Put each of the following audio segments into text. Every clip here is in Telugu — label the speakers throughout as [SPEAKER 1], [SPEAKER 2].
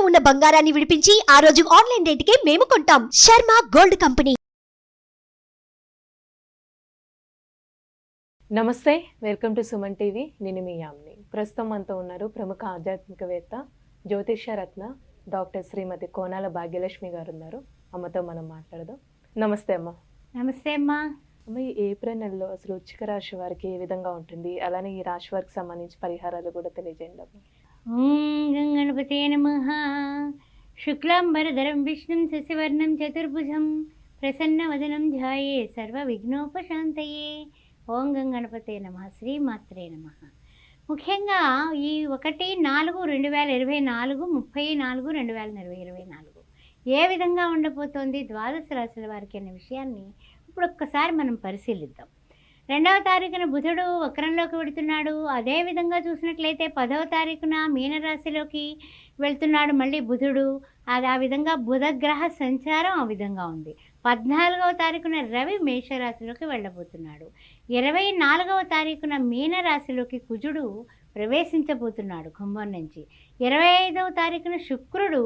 [SPEAKER 1] ఉన్న బంగారాన్ని విడిపించి ఆ రోజు ఆన్లైన్ రేటుకే మేము కొంటాం. Sharma gold company.
[SPEAKER 2] నమస్తే, వెల్కమ్ టు సుమన్ టీవీ. నేను మీ యామ్ని. ప్రస్తుతం మనతో ఉన్నారు ప్రముఖ ఆధ్యాత్మికవేత్త, జ్యోతిష్య రత్న డాక్టర్ శ్రీమతి కోనాల భాగ్యలక్ష్మి గారు ఉన్నారు. అమ్మతో మనం మాట్లాడదాం. నమస్తే అమ్మ.
[SPEAKER 3] నమస్తే అమ్మా.
[SPEAKER 2] అమ్మ, ఈ ఏప్రిల్ నెలలో అసలు వృశ్చిక రాశి వారికి ఏ విధంగా ఉంటుంది, అలానే ఈ రాశి వారికి సంబంధించి పరిహారాలు కూడా తెలియజేయండి అమ్మ.
[SPEAKER 3] ఓం గం గణపతే నమః. శుక్లాంబరధరం విష్ణుం శశివర్ణం చతుర్భుజం ప్రసన్నవదనం ధ్యాయే సర్వ విఘ్నోపశాంతయే. ఓం గం గణపతే నమః. శ్రీమాత్రే నమః. ముఖ్యంగా ఈ 1/4/2024 30/4/2024 ఏ విధంగా ఉండబోతోంది ద్వాదశ రాశుల వారికి అనే విషయాన్ని ఇప్పుడు ఒక్కసారి మనం పరిశీలిద్దాం. 2వ తారీఖున బుధుడు వక్రంలోకి వెళుతున్నాడు. అదేవిధంగా చూసినట్లయితే 10వ తారీఖున మీనరాశిలోకి వెళ్తున్నాడు మళ్ళీ బుధుడు. అది ఆ విధంగా బుధగ్రహ సంచారం ఆ విధంగా ఉంది. 14వ తారీఖున రవి మేషరాశిలోకి వెళ్ళబోతున్నాడు. 24వ తారీఖున మీనరాశిలోకి కుజుడు ప్రవేశించబోతున్నాడు కుంభం నుంచి. 25వ తారీఖున శుక్రుడు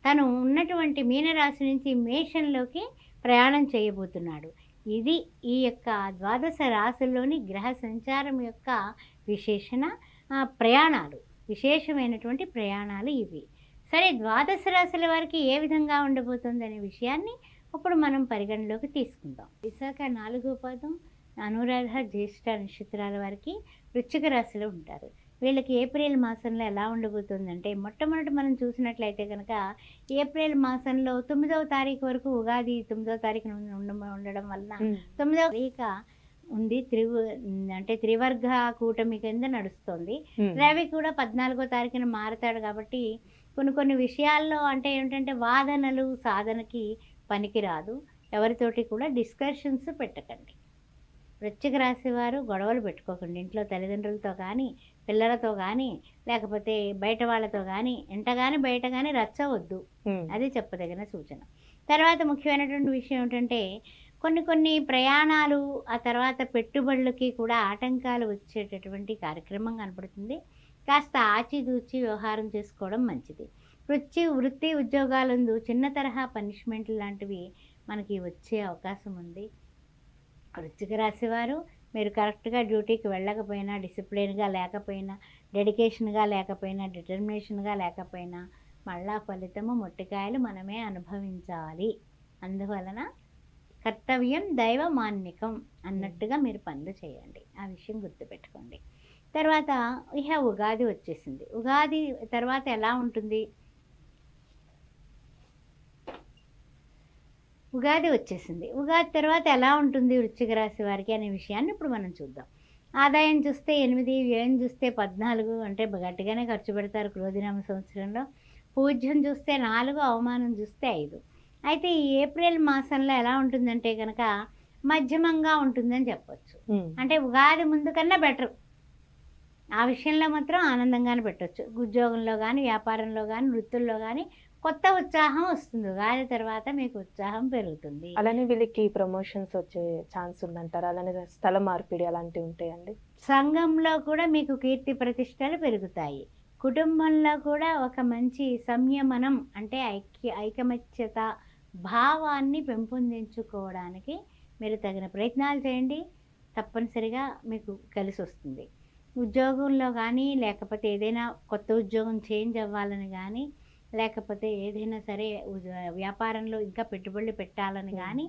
[SPEAKER 3] తను ఉన్నటువంటి మీనరాశి నుంచి మేషంలోకి ప్రయాణం చేయబోతున్నాడు. ఇది ఈ యొక్క ద్వాదశ రాశుల్లోని గ్రహ సంచారం యొక్క విశేషమైనటువంటి ప్రయాణాలు ఇవి. సరే, ద్వాదశ రాశుల వారికి ఏ విధంగా ఉండబోతుంది అనే విషయాన్ని ఇప్పుడు మనం పరిగణలోకి తీసుకుందాం. విశాఖ 4వ పాదం, అనురాధ, జ్యేష్ఠ నక్షత్రాల వారికి వృశ్చిక రాశిలో ఉంటారు. వీళ్ళకి ఏప్రిల్ మాసంలో ఎలా ఉండబోతుందంటే, మొట్టమొదటి మనం చూసినట్లయితే కనుక ఏప్రిల్ మాసంలో 9వ తారీఖు వరకు ఉగాది 9వ తారీఖున ఉండడం వలన 9వ తారీఖు ఉంది. అంటే త్రివర్గ కూటమి కింద నడుస్తుంది. రవి కూడా 14వ తారీఖున మారుతాడు. కాబట్టి కొన్ని విషయాల్లో అంటే ఏంటంటే వాదనలు సాధనకి పనికిరాదు. ఎవరితోటి కూడా డిస్కషన్స్ పెట్టకండి. వృశ్చిక రాశి వారు గొడవలు పెట్టుకోకండి. ఇంట్లో తల్లిదండ్రులతో కానీ, పిల్లలతో కానీ, లేకపోతే బయట వాళ్ళతో కానీ, ఇంట కానీ బయట కానీ రచ్చవద్దు. అది చెప్పదగిన సూచన. తర్వాత ముఖ్యమైనటువంటి విషయం ఏమిటంటే, కొన్ని ప్రయాణాలు, ఆ తర్వాత పెట్టుబడులకి కూడా ఆటంకాలు వచ్చేటటువంటి కార్యక్రమం కనపడుతుంది. కాస్త ఆచితూచి వ్యవహారం చేసుకోవడం మంచిది. వృత్తి ఉద్యోగాలందు చిన్న తరహా పనిష్మెంట్లు లాంటివి మనకి వచ్చే అవకాశం ఉంది. వృశ్చిక రాశి వారు మీరు కరెక్ట్గా డ్యూటీకి వెళ్ళకపోయినా, డిసిప్లిన్గా లేకపోయినా, డెడికేషన్గా లేకపోయినా, డిటర్మినేషన్గా లేకపోయినా మళ్ళా ఫలితము మొట్టికాయలు మనమే అనుభవించాలి. అందువలన కర్తవ్యం దైవ మాన్నికం అన్నట్టుగా మీరు పనులు చేయండి. ఆ విషయం గుర్తుపెట్టుకోండి. తర్వాత ఉగాది వచ్చేసింది. ఉగాది తర్వాత ఎలా ఉంటుంది? ఉగాది తర్వాత ఎలా ఉంటుంది వృశ్చిక రాశి వారికి అనే విషయాన్ని ఇప్పుడు మనం చూద్దాం. ఆదాయం చూస్తే 8, వ్యయం చూస్తే 14, అంటే గట్టిగానే ఖర్చు పెడతారు క్రోధినామ సంవత్సరంలో. పూజ్యం చూస్తే 4, అవమానం చూస్తే 5. అయితే ఈ ఏప్రిల్ మాసంలో ఎలా ఉంటుందంటే కనుక మధ్యమంగా ఉంటుందని చెప్పొచ్చు. అంటే ఉగాది ముందు కన్నా బెటర్. ఆ విషయంలో మాత్రం ఆనందంగానే పెట్టవచ్చు. ఉద్యోగంలో కానీ, వ్యాపారంలో కానీ, వృత్తుల్లో కానీ కొత్త ఉత్సాహం వస్తుంది. ఉగాది తర్వాత మీకు ఉత్సాహం పెరుగుతుంది.
[SPEAKER 2] అలానే వీళ్ళకి ప్రమోషన్స్ వచ్చే ఛాన్స్ ఉందంటారు. అలానే స్థల మార్పిడి అలాంటివి ఉంటాయండి.
[SPEAKER 3] సంఘంలో కూడా మీకు కీర్తి ప్రతిష్టలు పెరుగుతాయి. కుటుంబంలో కూడా ఒక మంచి సంయమనం, అంటే ఐకమత్యత భావాన్ని పెంపొందించుకోవడానికి మీరు తగిన ప్రయత్నాలు చేయండి. తప్పనిసరిగా మీకు కలిసి వస్తుంది. ఉద్యోగంలో కానీ, లేకపోతే ఏదైనా కొత్త ఉద్యోగం చేంజ్ అవ్వాలని కానీ, లేకపోతే ఏదైనా సరే వ్యాపారంలో ఇంకా పెట్టుబడులు పెట్టాలని కానీ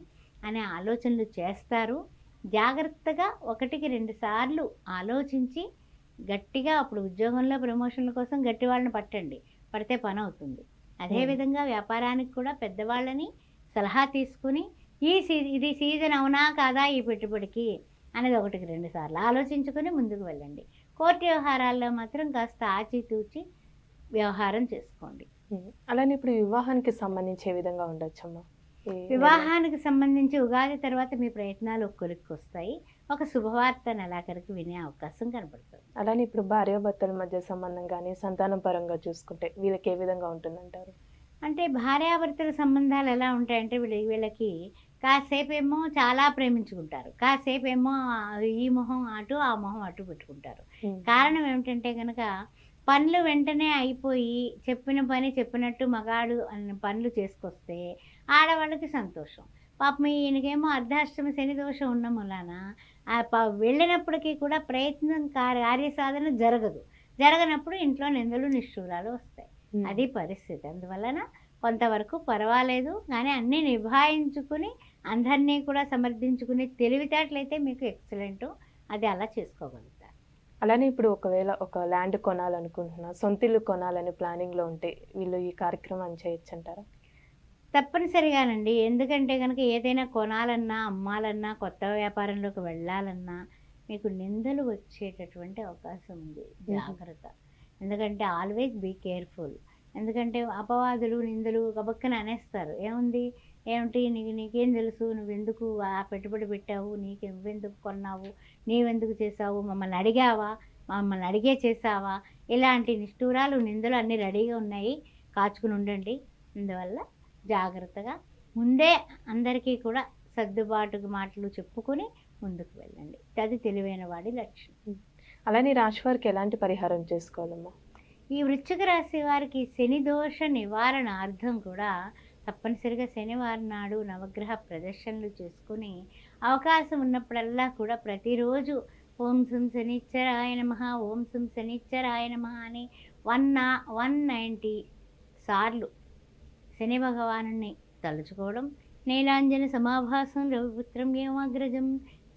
[SPEAKER 3] అనే ఆలోచనలు చేస్తారు. జాగ్రత్తగా 1-2 సార్లు ఆలోచించి గట్టిగా అప్పుడు ఉద్యోగంలో ప్రమోషన్ల కోసం గట్టి వాళ్ళని పడితే పని అవుతుంది. అదేవిధంగా వ్యాపారానికి కూడా పెద్దవాళ్ళని సలహా తీసుకుని ఇది సీజన్ అవునా కాదా ఈ పెట్టుబడికి అనేది 1-2 సార్లు ఆలోచించుకొని ముందుకు వెళ్ళండి. కోర్టు వ్యవహారాల్లో మాత్రం కాస్త ఆచితూచి వ్యవహారం చేసుకోండి.
[SPEAKER 2] అలానే ఇప్పుడు వివాహానికి సంబంధించి ఏ విధంగా ఉండొచ్చమ్మా?
[SPEAKER 3] వివాహానికి సంబంధించి ఉగాది తర్వాత మీ ప్రయత్నాలు ఒక్కొరికి వస్తాయి. ఒక శుభవార్త నెలాఖరికి వినే అవకాశం కనబడుతుంది.
[SPEAKER 2] అలానే ఇప్పుడు భార్యాభర్తల మధ్య సంబంధం కానీ, సంతానం పరంగా చూసుకుంటే వీళ్ళకి ఏ విధంగా ఉంటుందంటారు?
[SPEAKER 3] అంటే భార్యాభర్తల సంబంధాలు ఎలా ఉంటాయంటే వీళ్ళకి కాసేపేమో చాలా ప్రేమించుకుంటారు, కాసేపేమో ఈ మొహం అటు ఆ మొహం అటు పెట్టుకుంటారు. కారణం ఏమిటంటే కనుక పనులు వెంటనే అయిపోయి చెప్పిన పని చెప్పినట్టు మగాడు అన్న పనులు చేసుకొస్తే ఆడవాళ్ళకి సంతోషం. పాపం ఈయనకేమో అర్ధాష్టమ శని దోషం ఉన్న మూలాన వెళ్ళినప్పటికీ కూడా ప్రయత్నం కార్యసాధన జరగదు. జరగనప్పుడు ఇంట్లో నిందలు నిష్ఠూరాలు వస్తాయి. అది పరిస్థితి. అందువలన కొంతవరకు పర్వాలేదు, కానీ అన్నీ నిభాయించుకుని అందరినీ కూడా సమర్థించుకుని తెలివితేటలైతే మీకు ఎక్సలెంట్. అది అలా చేసుకోగలుగుతారు.
[SPEAKER 2] అలానే ఇప్పుడు ఒకవేళ ఒక ల్యాండ్ కొనాలనుకుంటున్నా, సొంతిల్లు కొనాలని ప్లానింగ్లో ఉంటే వీళ్ళు ఈ కార్యక్రమాన్ని చేయొచ్చు అంటారా?
[SPEAKER 3] తప్పనిసరిగానండి. ఎందుకంటే కనుక ఏదైనా కొనాలన్నా, అమ్మాలన్నా, కొత్త వ్యాపారంలోకి వెళ్ళాలన్నా మీకు నిందలు వచ్చేటటువంటి అవకాశం ఉంది. జాగ్రత్త. ఎందుకంటే ఆల్వేస్ బీ కేర్ఫుల్. ఎందుకంటే అపవాదులు, నిందలు గబక్కన అనేస్తారు. ఏముంది, ఏమిటి, నీకేం తెలుసు, నువ్వెందుకు ఆ పెట్టుబడి పెట్టావు, నువ్వెందుకు కొన్నావు, నీవెందుకు చేసావు, మమ్మల్ని అడిగావా, మమ్మల్ని అడిగే చేసావా, ఇలాంటి నిష్ఠూరాలు, నిందలు అన్నీ రెడీగా ఉన్నాయి. కాచుకుని ఉండండి. అందువల్ల జాగ్రత్తగా ముందే అందరికీ కూడా సర్దుబాటు మాటలు చెప్పుకొని ముందుకు వెళ్ళండి. అది తెలివైన వాడి లక్షణం.
[SPEAKER 2] అలానే రాశి వారికి ఎలాంటి పరిహారం చేసుకోవాలమ్మా?
[SPEAKER 3] ఈ వృశ్చిక రాశి వారికి శని దోష నివారణార్థం కూడా తప్పనిసరిగా శనివారం నాడు నవగ్రహ ప్రదర్శనలు చేసుకుని అవకాశం ఉన్నప్పుడల్లా కూడా ప్రతిరోజు ఓం సం శనిశ్చరాయ నమః, ఓం సం శనిశ్చరాయ నమః అని 190 సార్లు శని భగవాను తలుచుకోవడం. నీలాంజన సమాభాసం రవిపుత్రం ఏమాగ్రజం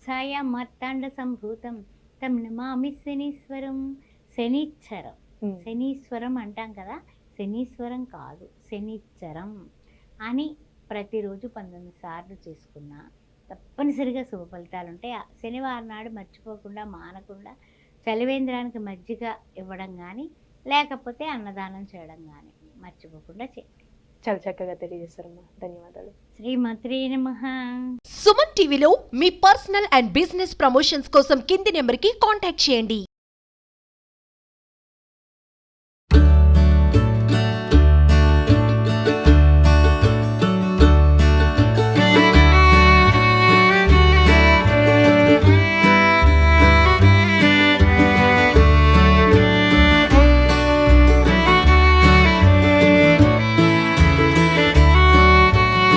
[SPEAKER 3] ఛాయా మార్తాండ సంభూతం తం నమామి శనీశ్వరం. శనిచ్చరం, శనీశ్వరం అంటాం కదా, శనీశ్వరం కాదు, శనిచ్చరం అని ప్రతిరోజు 19 సార్లు చేసుకున్నా తప్పనిసరిగా శుభ ఫలితాలు ఉంటాయి. శనివారం నాడు మర్చిపోకుండా, మానకుండా చలివేంద్రానికి మజ్జిగ ఇవ్వడం కానీ, లేకపోతే అన్నదానం చేయడం కానీ మర్చిపోకుండా చేయండి.
[SPEAKER 2] చాలా చక్కగా తెలియజేస్తారమ్మా. ధన్యవాదాలు.
[SPEAKER 3] శ్రీమాత్రే నమః.
[SPEAKER 1] సుమన్ టీవీలో మీ పర్సనల్ అండ్ బిజినెస్ ప్రమోషన్స్ కోసం కింది నెంబర్కి కాంటాక్ట్ చేయండి.